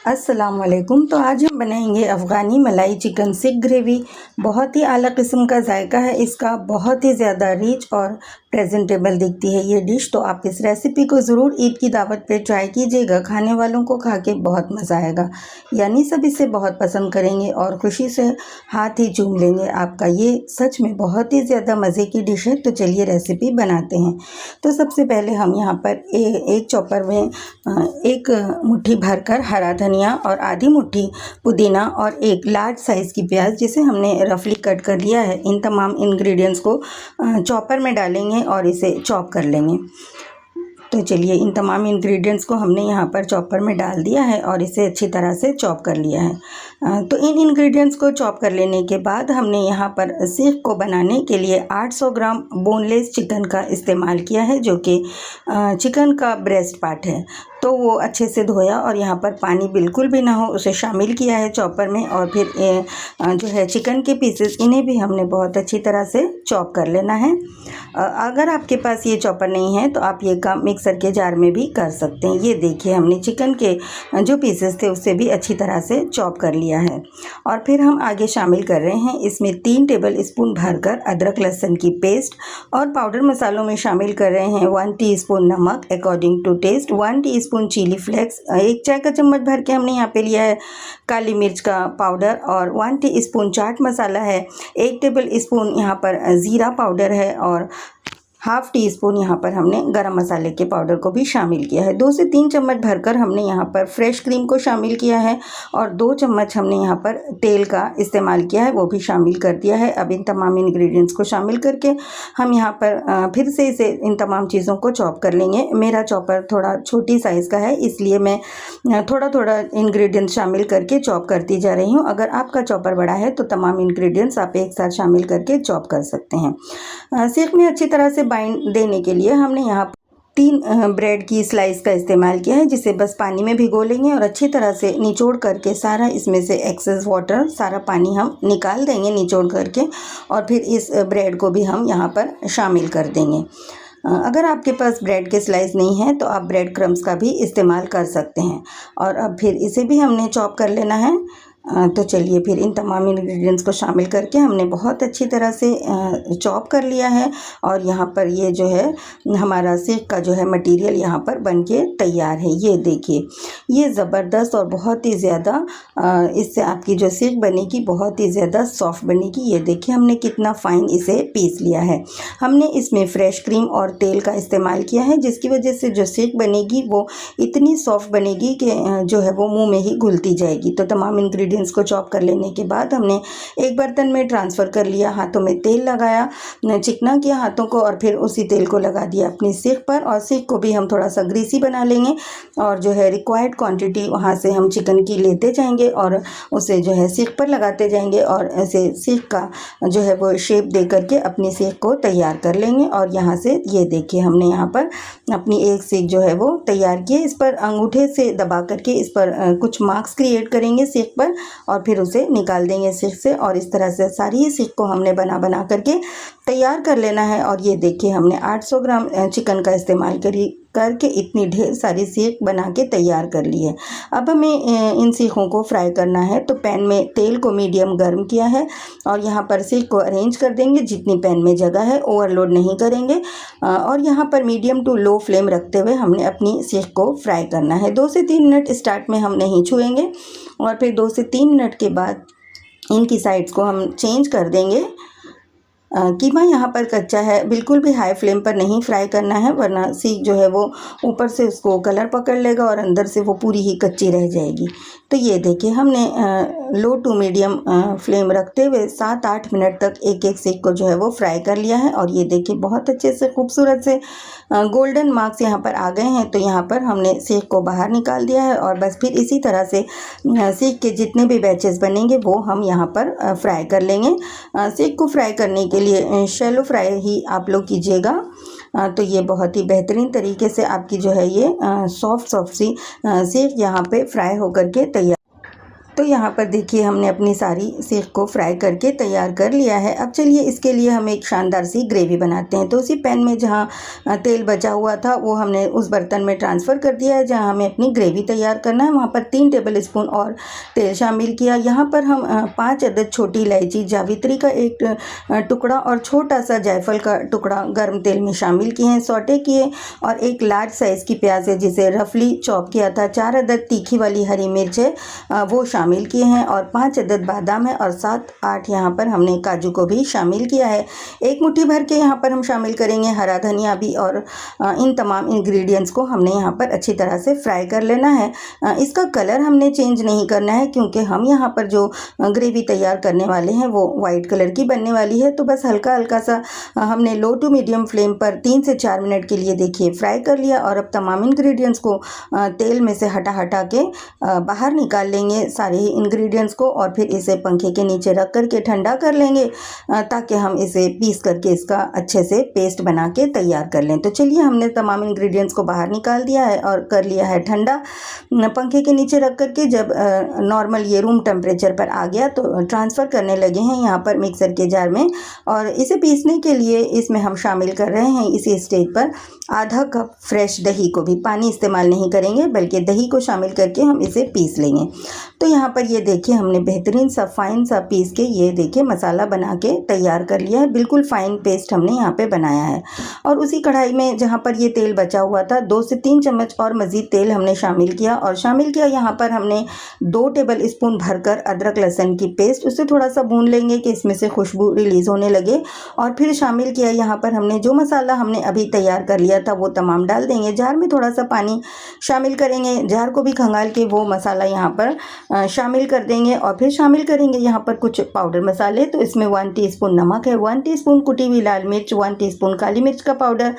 अस्सलाम वालेकुम। तो आज हम बनाएंगे अफ़गानी मलाई चिकन सीख ग्रेवी। बहुत ही आला किस्म का जायका है इसका, बहुत ही ज़्यादा रिच और प्रेजेंटेबल दिखती है ये डिश। तो आप इस रेसिपी को ज़रूर ईद की दावत पे ट्राई कीजिएगा, खाने वालों को खा के बहुत मज़ा आएगा, यानी सब इसे बहुत पसंद करेंगे और खुशी से हाथ ही चूम लेंगे आपका। ये सच में बहुत ही ज़्यादा मज़े की डिश है। तो चलिए रेसिपी बनाते हैं। तो सबसे पहले हम यहाँ पर एक चॉपर में एक मुट्ठी भरकर हरा धनिया और आधी मुट्ठी पुदीना और एक लार्ज साइज़ की प्याज जिसे हमने रफली कट कर लिया है, इन तमाम इंग्रेडिएंट्स को चॉपर में डालेंगे और इसे चॉप कर लेंगे। तो चलिए इन तमाम इंग्रेडिएंट्स को हमने यहाँ पर चॉपर में डाल दिया है और इसे अच्छी तरह से चॉप कर लिया है। तो इन इंग्रेडिएंट्स को चॉप कर लेने के बाद हमने यहाँ पर सीख को बनाने के लिए 800 ग्राम बोनलेस चिकन का इस्तेमाल किया है, जो कि चिकन का ब्रेस्ट पार्ट है। तो वो अच्छे से धोया और यहाँ पर पानी बिल्कुल भी ना हो उसे शामिल किया है चॉपर में। और फिर जो है चिकन के पीसेस, इन्हें भी हमने बहुत अच्छी तरह से चॉप कर लेना है। अगर आपके पास ये चॉपर नहीं है तो आप ये काम मिक्सर के जार में भी कर सकते हैं। ये देखिए हमने चिकन के जो पीसेस थे उससे भी अच्छी तरह से चॉप कर लिया है। और फिर हम आगे शामिल कर रहे हैं इसमें 3 टेबल स्पून भरकर अदरक लहसुन की पेस्ट, और पाउडर मसालों में शामिल कर रहे हैं 1 टीस्पून नमक according to taste, 1 teaspoon chilli flakes, 1 चाय का चम्मच भर के हमने यहाँ पे लिया है काली मिर्च का पाउडर, और 1 टीस्पून चाट मसाला है, 1 टेबल स्पून यहाँ पर ज़ीरा पाउडर है, और हाफ़ टी स्पून यहाँ पर हमने गरम मसाले के पाउडर को भी शामिल किया है। 2 से 3 चम्मच भरकर हमने यहाँ पर फ्रेश क्रीम को शामिल किया है, और 2 चम्मच हमने यहाँ पर तेल का इस्तेमाल किया है, वो भी शामिल कर दिया है। अब इन तमाम इंग्रेडिएंट्स को शामिल करके हम यहाँ पर फिर से इसे इन तमाम चीज़ों को चॉप कर लेंगे। मेरा चॉपर थोड़ा छोटी साइज़ का है, इसलिए मैं थोड़ा थोड़ा इंग्रेडिएंट्स शामिल करके चॉप करती जा रही हूँ। अगर आपका चॉपर बड़ा है तो तमाम इंग्रेडिएंट्स आप एक साथ शामिल करके चॉप कर सकते हैं। सीख में अच्छी तरह से बाइंड देने के लिए हमने यहाँ 3 ब्रेड की स्लाइस का इस्तेमाल किया है, जिसे बस पानी में भिगो लेंगे और अच्छी तरह से निचोड़ करके सारा इसमें से एक्सेस वाटर, सारा पानी हम निकाल देंगे निचोड़ करके, और फिर इस ब्रेड को भी हम यहाँ पर शामिल कर देंगे। अगर आपके पास ब्रेड के स्लाइस नहीं है तो आप ब्रेड क्रम्स का भी इस्तेमाल कर सकते हैं। और अब फिर इसे भी हमने चॉप कर लेना है। तो चलिए फिर इन तमाम इंग्रेडिएंट्स को शामिल करके हमने बहुत अच्छी तरह से चॉप कर लिया है, और यहाँ पर ये जो है हमारा सीख का जो है मटेरियल यहाँ पर बनके तैयार है। ये देखिए ये ज़बरदस्त और बहुत ही ज़्यादा इससे आपकी जो सीख बनेगी बहुत ही ज़्यादा सॉफ्ट बनेगी। ये देखिए हमने कितना फ़ाइन इसे पीस लिया है। हमने इसमें फ्रेश क्रीम और तेल का इस्तेमाल किया है, जिसकी वजह से जो सीख बनेगी वो इतनी सॉफ्ट बनेगी कि जो है वो मुँह में ही घुलती जाएगी। तो तमाम इंग्रेडिएंट्स को चॉप कर लेने के बाद हमने एक बर्तन में ट्रांसफ़र कर लिया, हाथों में तेल लगाया, चिकना किया हाथों को, और फिर उसी तेल को लगा दिया अपनी सीख पर। और सीख को भी हम थोड़ा सा ग्रीसी बना लेंगे, और जो है रिक्वायर्ड क्वांटिटी वहाँ से हम चिकन की लेते जाएंगे और उसे जो है सीख पर लगाते जाएंगे, और ऐसे सीख का जो है वो शेप दे करके अपनी सीख को तैयार कर लेंगे। और यहाँ से ये देखिए हमने यहाँ पर अपनी एक सीख जो है वो तैयार की है। इस पर अंगूठे से दबा करके इस पर कुछ मार्क्स क्रिएट करेंगे सीख पर, और फिर उसे निकाल देंगे सीख से। और इस तरह से सारी सीख को हमने बना करके तैयार कर लेना है। और ये देखिए हमने 800 ग्राम चिकन का इस्तेमाल करके इतनी ढेर सारी सीख बना के तैयार कर ली है। अब हमें इन सीखों को फ्राई करना है। तो पैन में तेल को मीडियम गर्म किया है, और यहाँ पर सीख को अरेंज कर देंगे जितनी पैन में जगह है, ओवरलोड नहीं करेंगे। और यहाँ पर मीडियम टू लो फ्लेम रखते हुए हमने अपनी सीख को फ्राई करना है। 2 से 3 मिनट स्टार्ट में हम नहीं छुएंगे, और फिर 2 से 3 मिनट के बाद इनकी साइड्स को हम चेंज कर देंगे। कीमा यहाँ पर कच्चा है, बिल्कुल भी हाई फ्लेम पर नहीं फ्राई करना है, वरना सीख जो है वो ऊपर से उसको कलर पकड़ लेगा और अंदर से वो पूरी ही कच्ची रह जाएगी। तो ये देखिए हमने लो टू मीडियम फ्लेम रखते हुए 7-8 मिनट तक एक एक सीख को जो है वो फ्राई कर लिया है। और ये देखिए बहुत अच्छे से खूबसूरत से गोल्डन मार्क्स यहाँ पर आ गए हैं। तो यहाँ पर हमने सीख को बाहर निकाल दिया है, और बस फिर इसी तरह से सीख के जितने भी बैचेस बनेंगे वो हम यहाँ पर फ्राई कर लेंगे। सीख को फ्राई करने के लिए शैलो फ्राई ही आप लोग कीजिएगा, तो ये बहुत ही बेहतरीन तरीके से आपकी जो है ये सॉफ्ट सी सीख यहाँ पे फ्राई होकर के तैयार। तो यहाँ पर देखिए हमने अपनी सारी सीख को फ्राई करके तैयार कर लिया है। अब चलिए इसके लिए हम एक शानदार सी ग्रेवी बनाते हैं। तो उसी पैन में जहाँ तेल बचा हुआ था वो हमने उस बर्तन में ट्रांसफ़र कर दिया है जहाँ हमें अपनी ग्रेवी तैयार करना है। वहाँ पर 3 टेबल स्पून और तेल शामिल किया। यहाँ पर हम 5 अदद छोटी इलायची, जावित्री का एक टुकड़ा और छोटा सा जायफल का टुकड़ा गर्म तेल में शामिल किए हैं, सौटे किए। और एक लार्ज साइज़ की प्याज है जिसे रफली चॉप किया था। 4 अदद तीखी वाली हरी मिर्च है वो शामिल किए हैं और 5 अदद बादाम है और 7-8 यहाँ पर हमने काजू को भी शामिल किया है। एक मुट्ठी भर के यहाँ पर हम शामिल करेंगे हरा धनिया भी। और इन तमाम इंग्रेडिएंट्स को हमने यहाँ पर अच्छी तरह से फ्राई कर लेना है। इसका कलर हमने चेंज नहीं करना है क्योंकि हम यहाँ पर जो ग्रेवी तैयार करने वाले हैं वो वाइट कलर की बनने वाली है। तो बस हल्का हल्का सा हमने लो टू मीडियम फ्लेम पर 3 से 4 मिनट के लिए देखिए फ्राई कर लिया। और अब तमाम इंग्रेडिएंट्स को तेल में से हटा के बाहर निकाल लेंगे सारे ही इंग्रेडिएंट्स को और फिर इसे पंखे के नीचे रख करके ठंडा कर लेंगे ताकि हम इसे पीस करके इसका अच्छे से पेस्ट बना के तैयार कर लें। तो चलिए हमने तमाम इंग्रेडिएंट्स को बाहर निकाल दिया है और कर लिया है ठंडा पंखे के नीचे रख करके। जब नॉर्मल ये रूम टेम्परेचर पर आ गया तो ट्रांसफ़र करने लगे हैं यहाँ पर मिक्सर के जार में। और इसे पीसने के लिए इसमें हम शामिल कर रहे हैं इसी स्टेज पर आधा कप फ्रेश दही को भी, पानी इस्तेमाल नहीं करेंगे बल्कि दही को शामिल करके हम इसे पीस लेंगे। तो यहाँ पर ये देखिए हमने बेहतरीन सा फाइन सा पीस के ये देखिए मसाला बना के तैयार कर लिया है। बिल्कुल फाइन पेस्ट हमने यहाँ पे बनाया है। और उसी कढ़ाई में जहाँ पर ये तेल बचा हुआ था 2 से 3 चम्मच और मज़ीद तेल हमने शामिल किया। और शामिल किया यहाँ पर हमने 2 टेबल स्पून भरकर अदरक लहसुन की पेस्ट, उससे थोड़ा सा भून लेंगे कि इसमें से खुशबू रिलीज़ होने लगे। और फिर शामिल किया यहाँ पर हमने जो मसाला हमने अभी तैयार कर लिया था वो तमाम डाल देंगे। जार में थोड़ा सा पानी शामिल करेंगे, जार को भी खंगाल के वो मसाला यहाँ पर शामिल कर देंगे। और फिर शामिल करेंगे यहाँ पर कुछ पाउडर मसाले। तो इसमें 1 टीस्पून नमक है, 1 टीस्पून कुटी हुई लाल मिर्च, 1 टीस्पून काली मिर्च का पाउडर,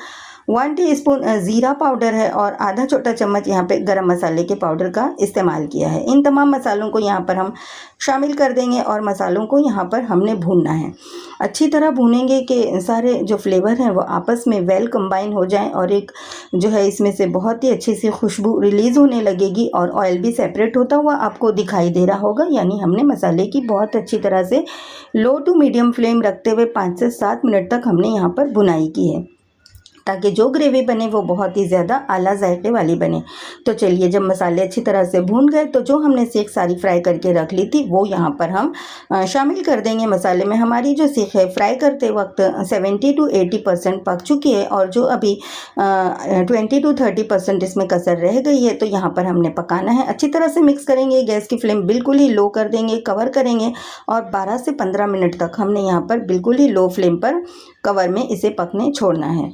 1 टीस्पून ज़ीरा पाउडर है और आधा छोटा चम्मच यहाँ पे गरम मसाले के पाउडर का इस्तेमाल किया है। इन तमाम मसालों को यहाँ पर हम शामिल कर देंगे और मसालों को यहाँ पर हमने भूनना है। अच्छी तरह भूनेंगे कि सारे जो फ्लेवर हैं वो आपस में वेल कंबाइन हो जाएं और एक जो है इसमें से बहुत ही अच्छी सी खुशबू रिलीज़ होने लगेगी और ऑयल भी सेपरेट होता हुआ आपको दिखाई दे रहा होगा। यानी हमने मसाले की बहुत अच्छी तरह से लो टू मीडियम फ्लेम रखते हुए 5 से 7 मिनट तक हमने यहाँ पर भुनाई की है ताकि जो ग्रेवी बने वो बहुत ही ज़्यादा आला जायके वाली बने। तो चलिए जब मसाले अच्छी तरह से भून गए तो जो हमने सीख सारी फ्राई करके रख ली थी वो यहाँ पर हम शामिल कर देंगे मसाले में। हमारी जो सीख है फ्राई करते वक्त 70 to 80% पक चुकी है और जो अभी 20 to 30% इसमें कसर रह गई है। तो यहाँ पर हमने पकाना है, अच्छी तरह से मिक्स करेंगे, गैस की फ्लेम बिल्कुल ही लो कर देंगे, कवर करेंगे और 12 से 15 मिनट तक हमने यहाँ पर बिल्कुल ही लो फ्लेम पर कवर में इसे पकने छोड़ना है।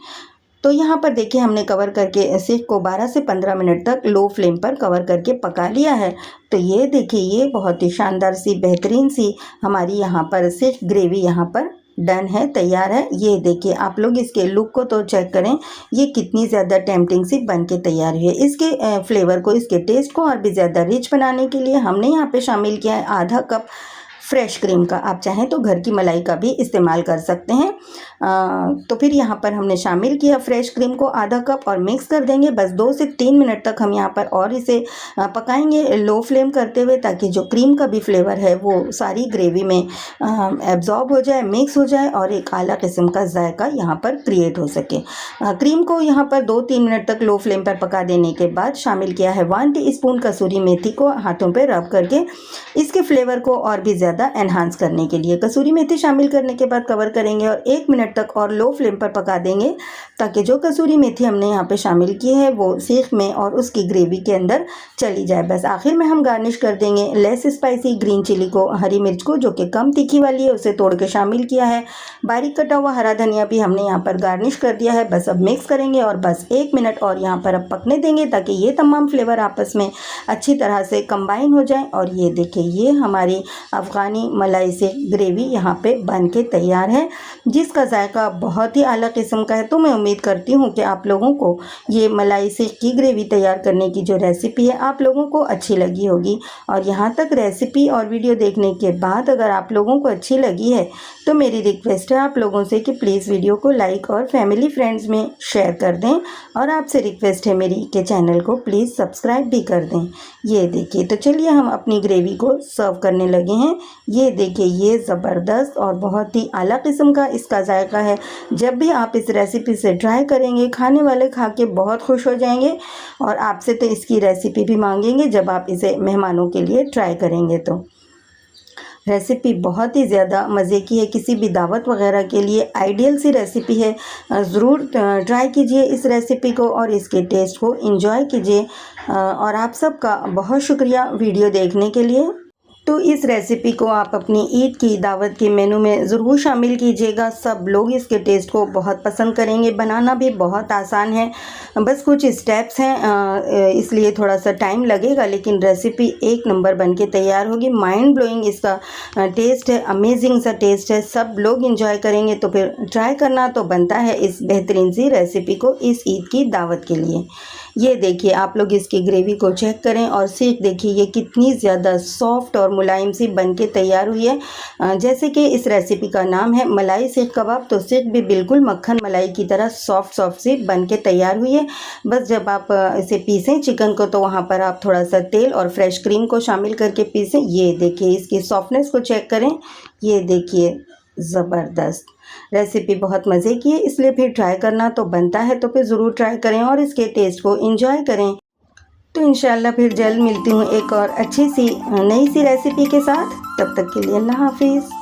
तो यहाँ पर देखिए हमने कवर करके सीख को 12 से 15 मिनट तक लो फ्लेम पर कवर करके पका लिया है। तो ये देखिए ये बहुत ही शानदार सी बेहतरीन सी हमारी यहाँ पर सीख ग्रेवी यहाँ पर डन है, तैयार है। ये देखिए आप लोग इसके लुक को तो चेक करें, ये कितनी ज़्यादा टेम्पटिंग सी बन के तैयार हुई है। इसके फ्लेवर को, इसके टेस्ट को और भी ज़्यादा रिच बनाने के लिए हमने यहाँ पे शामिल किया है आधा कप फ्रेश क्रीम का। आप चाहें तो घर की मलाई का भी इस्तेमाल कर सकते हैं। तो फिर यहाँ पर हमने शामिल किया फ्रेश क्रीम को आधा कप और मिक्स कर देंगे। बस 2 से 3 मिनट तक हम यहाँ पर और इसे पकाएंगे लो फ्लेम करते हुए ताकि जो क्रीम का भी फ्लेवर है वो सारी ग्रेवी में एब्जॉर्ब हो जाए, मिक्स हो जाए और एक आला किस्म का जायका यहाँ पर क्रिएट हो सके। क्रीम को यहाँ पर 2-3 मिनट तक लो फ्लेम पर पका देने के बाद शामिल किया है 1 टीस्पून कसूरी मेथी को हाथों पर रब करके इसके फ्लेवर को और भी ज़्यादा एनहांस करने के लिए। कसूरी मेथी शामिल करने के बाद कवर करेंगे और 1 मिनट तक और लो फ्लेम पर पका देंगे ताकि जो कसूरी मेथी हमने यहाँ पे शामिल की है वो सीख में और उसकी ग्रेवी के अंदर चली जाए। बस आखिर में हम गार्निश कर देंगे लेस स्पाइसी ग्रीन चिली को, हरी मिर्च को जो कि कम तीखी वाली है उसे तोड़ के शामिल किया है। बारीक कटा हुआ हरा धनिया भी हमने यहाँ पर गार्निश कर दिया है। बस अब मिक्स करेंगे और बस 1 मिनट और यहाँ पर अब पकने देंगे ताकि ये तमाम फ्लेवर आपस में अच्छी तरह से कंबाइन हो जाए। और ये देखिए ये हमारी अफ़गानी मलाई सीख ग्रेवी यहाँ पे बन के तैयार है जिसका जायका बहुत ही आला किस्म का है। तो मैं उम्मीद उम्मीद करती हूँ कि आप लोगों को ये मलाई सीख की ग्रेवी तैयार करने की जो रेसिपी है आप लोगों को अच्छी लगी होगी। और यहाँ तक रेसिपी और वीडियो देखने के बाद अगर आप लोगों को अच्छी लगी है तो मेरी रिक्वेस्ट है आप लोगों से कि प्लीज़ वीडियो को लाइक और फैमिली फ्रेंड्स में शेयर कर दें, और आपसे रिक्वेस्ट है मेरी के चैनल को प्लीज़ सब्सक्राइब भी कर दें। ये देखिए, तो चलिए हम अपनी ग्रेवी को सर्व करने लगे हैं। ये देखिए, ये ज़बरदस्त और बहुत ही आला किस्म का इसका जायका है। जब भी आप इस रेसिपी से ट्राई करेंगे खाने वाले खा के बहुत खुश हो जाएंगे, और आपसे तो इसकी रेसिपी भी मांगेंगे जब आप इसे मेहमानों के लिए ट्राई करेंगे। तो रेसिपी बहुत ही ज़्यादा मज़े की है, किसी भी दावत वगैरह के लिए आइडियल सी रेसिपी है। ज़रूर ट्राई कीजिए इस रेसिपी को और इसके टेस्ट को एंजॉय कीजिए। और आप सबका बहुत शुक्रिया वीडियो देखने के लिए। तो इस रेसिपी को आप अपनी ईद की दावत के मेनू में ज़रूर शामिल कीजिएगा। सब लोग इसके टेस्ट को बहुत पसंद करेंगे। बनाना भी बहुत आसान है, बस कुछ स्टेप्स हैं, इसलिए थोड़ा सा टाइम लगेगा, लेकिन रेसिपी एक नंबर बन के तैयार होगी। माइंड ब्लोइंग इसका टेस्ट है, अमेजिंग सा टेस्ट है, सब लोग इंजॉय करेंगे। तो फिर ट्राई करना तो बनता है इस बेहतरीन सी रेसिपी को इस ईद की दावत के लिए। ये देखिए, आप लोग इसकी ग्रेवी को चेक करें और सीख देखिए ये कितनी ज़्यादा सॉफ्ट और मुलायम सी बन के तैयार हुई है। जैसे कि इस रेसिपी का नाम है मलाई सीख कबाब, तो सीख भी बिल्कुल मक्खन मलाई की तरह सॉफ्ट सी बन के तैयार हुई है। बस जब आप इसे पीसें चिकन को, तो वहाँ पर आप थोड़ा सा तेल और फ्रेश क्रीम को शामिल करके पीसें। ये देखिए, इसकी सॉफ्टनेस को चेक करें। ये देखिए, ज़बरदस्त रेसिपी बहुत मज़े की है, इसलिए फिर ट्राई करना तो बनता है। तो फिर ज़रूर ट्राई करें और इसके टेस्ट को एंजॉय करें। तो इंशाल्लाह फिर जल्द मिलती हूँ एक और अच्छी सी नई सी रेसिपी के साथ। तब तक के लिए अल्लाह हाफिज़।